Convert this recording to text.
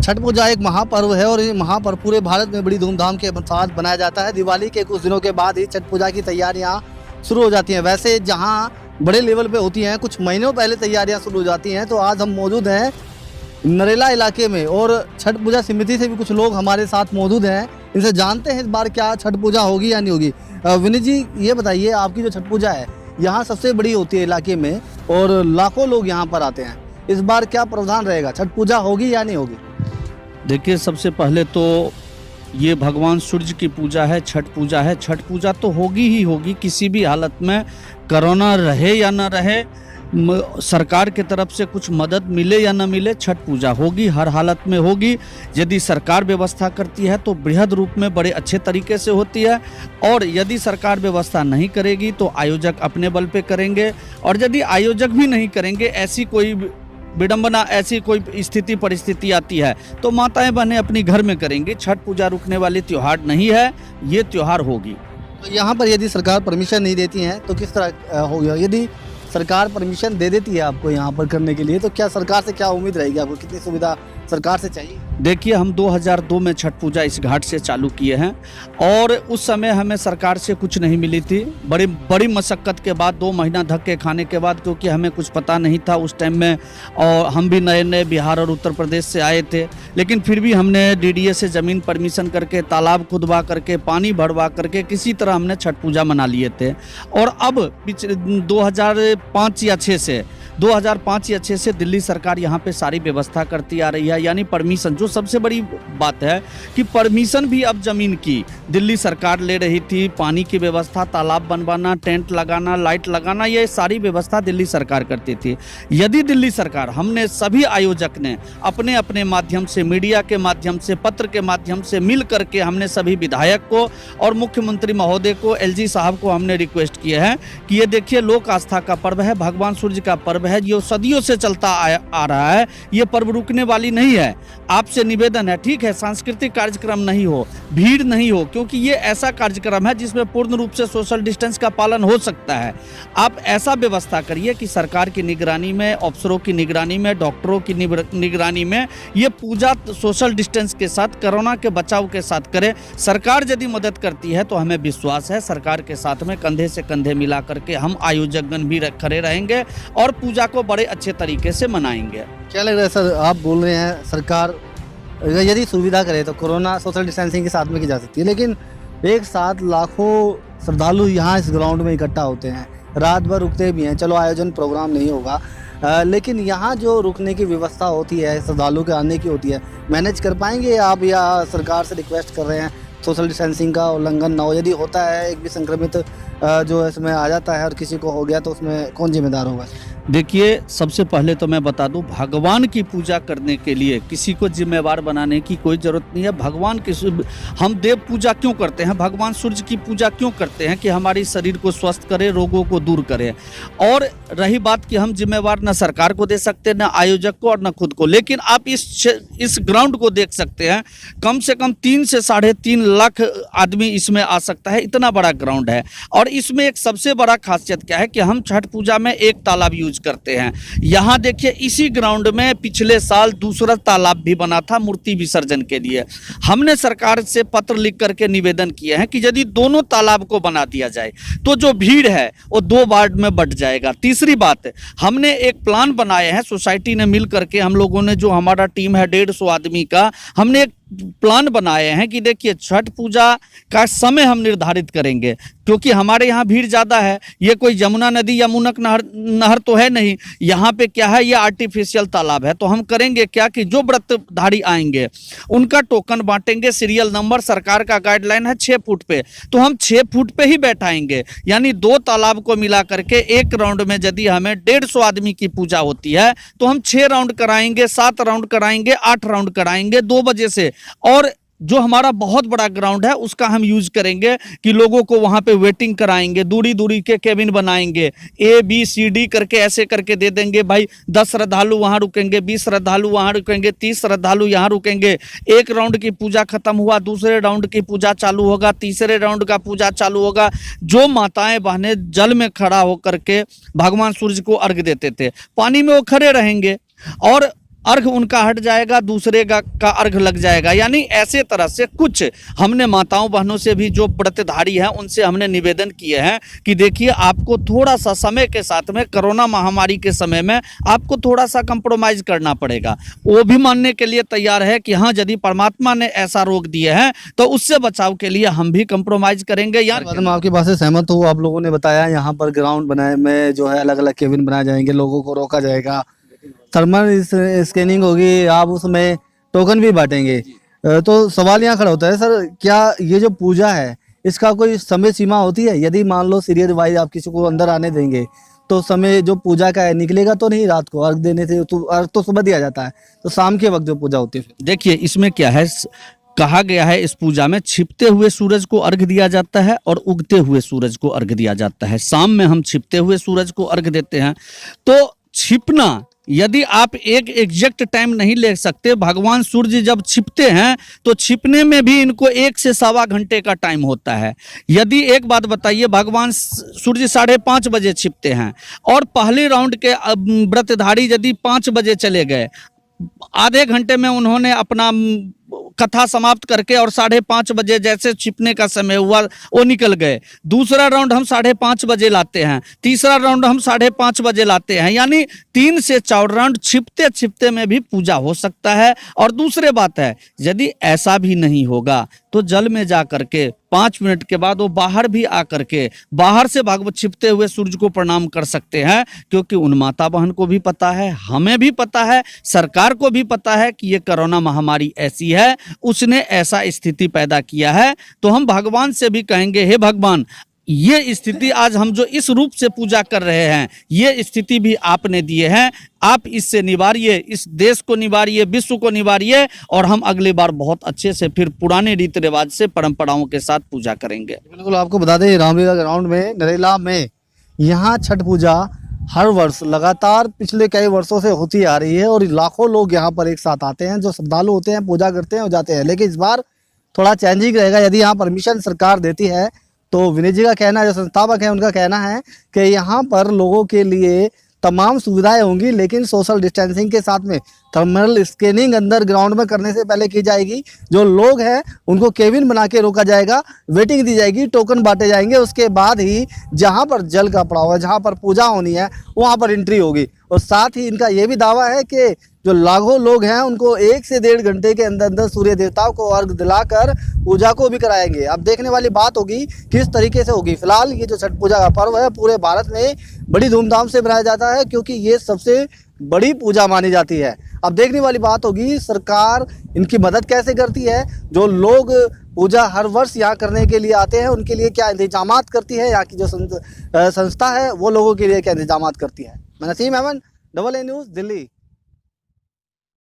छठ पूजा एक महापर्व है और ये महापर्व पूरे भारत में बड़ी धूमधाम के साथ बनाया जाता है। दिवाली के कुछ दिनों के बाद ही छठ पूजा की तैयारियां शुरू हो जाती हैं। वैसे जहां बड़े लेवल पे होती हैं, कुछ महीनों पहले तैयारियां शुरू हो जाती हैं। तो आज हम मौजूद हैं नरेला इलाके में और छठ पूजा समिति से भी कुछ लोग हमारे साथ मौजूद हैं। इनसे जानते हैं इस बार क्या छठ पूजा होगी या नहीं होगी। विनीत जी, ये बताइए, आपकी जो छठ पूजा है यहाँ सबसे बड़ी होती है इलाके में और लाखों लोग यहाँ पर आते हैं। इस बार क्या प्रावधान रहेगा, छठ पूजा होगी या नहीं होगी? देखिए, सबसे पहले तो ये भगवान सूर्य की पूजा है, छठ पूजा है। छठ पूजा तो होगी ही होगी, किसी भी हालत में, कोरोना रहे या ना रहे, सरकार की तरफ से कुछ मदद मिले या ना मिले, छठ पूजा होगी, हर हालत में होगी। यदि सरकार व्यवस्था करती है तो बृहद रूप में बड़े अच्छे तरीके से होती है, और यदि सरकार व्यवस्था नहीं करेगी तो आयोजक अपने बल पे करेंगे। और यदि आयोजक भी नहीं करेंगे, ऐसी कोई विडंबना, ऐसी कोई स्थिति परिस्थिति आती है तो माताएं बहनें अपनी घर में करेंगी। छठ पूजा रुकने वाली त्योहार नहीं है, ये त्योहार होगी। तो यहाँ पर यदि सरकार परमिशन नहीं देती है तो किस तरह होगा? यदि सरकार परमिशन दे देती है आपको यहाँ पर करने के लिए, तो क्या सरकार से क्या उम्मीद रहेगी? आपको कितनी सुविधा सरकार से चाहिए? देखिए, हम 2002 में छठ पूजा इस घाट से चालू किए हैं और उस समय हमें सरकार से कुछ नहीं मिली थी। बड़ी मशक्क़त के बाद, 2 महीना धक्के खाने के बाद, क्योंकि हमें कुछ पता नहीं था उस टाइम में, और हम भी नए नए बिहार और उत्तर प्रदेश से आए थे। लेकिन फिर भी हमने डीडीए से ज़मीन परमिशन करके, तालाब खुदवा करके, पानी भरवा करके किसी तरह हमने छठ पूजा मना लिए थे। और अब 2005 या 6 से दिल्ली सरकार यहाँ पे सारी व्यवस्था करती आ रही है, यानी परमिशन। जो सबसे बड़ी बात है कि परमिशन भी अब जमीन की दिल्ली सरकार ले रही थी। पानी की व्यवस्था, तालाब बनवाना, टेंट लगाना, लाइट लगाना, ये सारी व्यवस्था दिल्ली सरकार करती थी। यदि दिल्ली सरकार, हमने सभी आयोजक ने अपने अपने माध्यम से, मीडिया के माध्यम से, पत्र के माध्यम से मिल करके, हमने सभी विधायक को और मुख्यमंत्री महोदय को, एलजी साहब को हमने रिक्वेस्ट किए हैं कि ये देखिए, लोक आस्था का पर्व है, भगवान सूर्य का पर्व है, जो सदियों से चलता आ रहा है, ये पर्व रुकने वाली नहीं है। आपसे निवेदन है, ठीक है, सांस्कृतिक कार्यक्रम नहीं हो, भीड़ नहीं हो, क्योंकि ये ऐसा कार्यक्रम है जिसमें पूर्ण रूप से सोशल डिस्टेंस का पालन हो सकता है। आप ऐसा व्यवस्था करिए कि सरकार की निगरानी में, अफसरों की निगरानी में, डॉक्टरों की निगरानी में ये पूजा सोशल डिस्टेंस के साथ, कोरोना के बचाव के साथ करें। सरकार यदि मदद करती है तो हमें विश्वास है सरकार के साथ में कंधे से कंधे मिला करके हम आयोजकगण भी खड़े रहेंगे और पूजा को बड़े अच्छे तरीके से मनाएंगे। क्या लग रहा है सर, आप बोल रहे हैं सरकार यदि सुविधा करे तो कोरोना सोशल डिस्टेंसिंग के साथ में की जा सकती है, लेकिन एक साथ लाखों श्रद्धालु यहाँ इस ग्राउंड में इकट्ठा होते हैं, रात भर रुकते भी हैं। चलो, आयोजन प्रोग्राम नहीं होगा, लेकिन यहाँ जो रुकने की व्यवस्था होती है, श्रद्धालु के आने की होती है, मैनेज कर पाएंगे आप, या सरकार से रिक्वेस्ट कर रहे हैं सोशल डिस्टेंसिंग का उल्लंघन ना हो? यदि होता है, एक भी संक्रमित जो इसमें आ जाता है और किसी को हो गया तो उसमें कौन जिम्मेदार होगा? देखिए, सबसे पहले तो मैं बता दूं, भगवान की पूजा करने के लिए किसी को जिम्मेवार बनाने की कोई ज़रूरत नहीं है। भगवान की, हम देव पूजा क्यों करते हैं, भगवान सूर्य की पूजा क्यों करते हैं? कि हमारी शरीर को स्वस्थ करे, रोगों को दूर करे। और रही बात कि हम जिम्मेवार न सरकार को दे सकते, न आयोजक को और न खुद को। लेकिन आप इस ग्राउंड को देख सकते हैं, कम से कम 3 से 3.5 लाख आदमी इसमें आ सकता है, इतना बड़ा ग्राउंड है। और इसमें एक सबसे बड़ा खासियत क्या है कि हम छठ पूजा में एक तालाब यूज करते हैं। यहाँ देखिए, इसी ग्राउंड में पिछले साल दूसरा तालाब भी बना था मूर्ति विसर्जन के लिए। हमने सरकार से पत्र लिख करके निवेदन किए हैं कि यदि दोनों तालाब को बना दिया जाए तो जो भीड़ है वो 2 वार्ड में बढ़ जाएगा। तीसरी बात, हमने एक प्लान बनाए हैं, सोसाइटी ने मिल करके, हम लोगों ने, जो हमारा टीम है 150 आदमी का, हमने एक प्लान बनाए हैं कि देखिए, छठ पूजा का समय हम निर्धारित करेंगे, क्योंकि हमारे यहाँ भीड़ ज़्यादा है। ये कोई यमुना नदी या मुनक नहर तो है नहीं, यहाँ पे क्या है, ये आर्टिफिशियल तालाब है। तो हम करेंगे क्या कि जो व्रतधारी आएंगे उनका टोकन बांटेंगे, सीरियल नंबर, सरकार का गाइडलाइन है 6 फुट पे, तो हम 6 फुट पे ही बैठाएंगे। यानी 2 तालाब को मिला करके एक राउंड में यदि हमें 150 आदमी की पूजा होती है तो हम 6 राउंड कराएंगे, 7 राउंड कराएंगे, 8 राउंड कराएंगे 2 बजे से। और जो हमारा बहुत बड़ा ग्राउंड है उसका हम यूज करेंगे कि लोगों को वहां पे वेटिंग कराएंगे, दूरी दूरी के केबिन बनाएंगे, ABCD करके ऐसे करके दे देंगे। भाई 10 श्रद्धालु वहां रुकेंगे, 20 श्रद्धालु वहां रुकेंगे, 30 श्रद्धालु यहाँ रुकेंगे। एक राउंड की पूजा खत्म हुआ, दूसरे राउंड की पूजा चालू होगा, तीसरे राउंड का पूजा चालू होगा। जो माताएं बहनें जल में खड़ा होकर के भगवान सूर्य को अर्घ देते थे, पानी में वो खड़े रहेंगे। और अर्घ उनका हट जाएगा, दूसरे का अर्घ लग जाएगा। यानी ऐसे तरह से कुछ हमने माताओं बहनों से भी जो व्रतधारी हैं उनसे हमने निवेदन किए हैं कि देखिए आपको थोड़ा सा समय के साथ में कोरोना महामारी के समय में आपको थोड़ा सा कंप्रोमाइज़ करना पड़ेगा। वो भी मानने के लिए तैयार है कि हाँ यदि परमात्मा ने ऐसा रोक दिए हैं तो उससे बचाव के लिए हम भी कंप्रोमाइज़ करेंगे। यार मैं आपकी बात से सहमत हूँ। आप लोगों ने बताया यहाँ पर ग्राउंड बनाए में जो है अलग अलग केबिन बनाए जाएंगे, लोगों को रोका जाएगा, थर्मल स्कैनिंग होगी, आप उसमें टोकन भी बांटेंगे। तो सवाल यहाँ खड़ा होता है सर, क्या ये जो पूजा है इसका कोई समय सीमा होती है? यदि मान लो सीरियस वाइज आप किसी को अंदर आने देंगे तो समय जो पूजा का है निकलेगा तो नहीं? रात को अर्घ देने से तो अर्घ तो सुबह दिया जाता है, तो शाम के वक्त जो पूजा होती है देखिए इसमें क्या है, कहा गया है इस पूजा में छिपते हुए सूरज को अर्घ दिया जाता है और उगते हुए सूरज को अर्घ दिया जाता है। शाम में हम छिपते हुए सूरज को अर्घ देते हैं। तो छिपना, यदि आप एक एग्जैक्ट टाइम नहीं ले सकते, भगवान सूर्य जब छिपते हैं तो छिपने में भी इनको 1 से सवा घंटे का टाइम होता है। यदि एक बात बताइए, भगवान सूर्य 5:30 बजे छिपते हैं और पहले राउंड के व्रतधारी यदि 5 बजे चले गए, आधे घंटे में उन्होंने अपना कथा समाप्त करके और 5:30 बजे जैसे छिपने का समय हुआ वो निकल गए। दूसरा राउंड हम 5:30 बजे लाते हैं, तीसरा राउंड हम 5:30 बजे लाते हैं। यानी 3 से 4 राउंड छिपते छिपते में भी पूजा हो सकता है। और दूसरी बात है, यदि ऐसा भी नहीं होगा तो जल में जा करके 5 मिनट के बाद वो बाहर भी आकर के बाहर से भागवत छिपते हुए सूर्य को प्रणाम कर सकते हैं, क्योंकि उन माता बहन को भी पता है, हमें भी पता है, सरकार को भी पता है कि ये कोरोना महामारी ऐसी है, उसने ऐसा स्थिति पैदा किया है। तो हम भगवान से भी कहेंगे, हे भगवान, ये स्थिति आज हम जो इस रूप से पूजा कर रहे हैं ये स्थिति भी आपने दिए हैं, आप इससे निवारिए, इस देश को निवारिए, विश्व को निवारिए और हम अगली बार बहुत अच्छे से फिर पुराने रीति रिवाज से परंपराओं के साथ पूजा करेंगे। बिल्कुल, आपको बता दें रामलीला ग्राउंड में नरेला में यहाँ छठ पूजा हर वर्ष लगातार पिछले कई वर्षों से होती आ रही है और लाखों लोग यहाँ पर एक साथ आते हैं, जो श्रद्धालु होते हैं, पूजा करते हैं और जाते हैं। लेकिन इस बार थोड़ा चेंजिंग रहेगा। यदि यहाँ परमिशन सरकार देती है तो विनय जी का कहना है, जो संस्थापक है उनका कहना है कि यहाँ पर लोगों के लिए तमाम सुविधाएं होंगी, लेकिन सोशल डिस्टेंसिंग के साथ में थर्मल स्कैनिंग अंदर ग्राउंड में करने से पहले की जाएगी। जो लोग हैं उनको केबिन बना के रोका जाएगा, वेटिंग दी जाएगी, टोकन बांटे जाएंगे, उसके बाद ही जहां पर जल का पड़ाव है, जहां पर पूजा होनी है, वहां पर एंट्री होगी। और साथ ही इनका ये भी दावा है कि जो लाखों लोग हैं उनको 1 से 1.5 घंटे के अंदर अंदर सूर्य देवताओं को अर्घ दिलाकर पूजा को भी कराएंगे। अब देखने वाली बात होगी किस तरीके से होगी। फिलहाल ये जो छठ पूजा का पर्व है पूरे भारत में बड़ी धूमधाम से मनाया जाता है, क्योंकि ये सबसे बड़ी पूजा मानी जाती है। अब देखने वाली बात होगी सरकार इनकी मदद कैसे करती है, जो लोग पूजा हर वर्ष यहाँ करने के लिए आते हैं उनके लिए क्या इंतजामात करती है, यहाँ की जो संस्था है वो लोगों के लिए क्या इंतजामात करती है। मैं नसीम अहमद, AA न्यूज़, दिल्ली।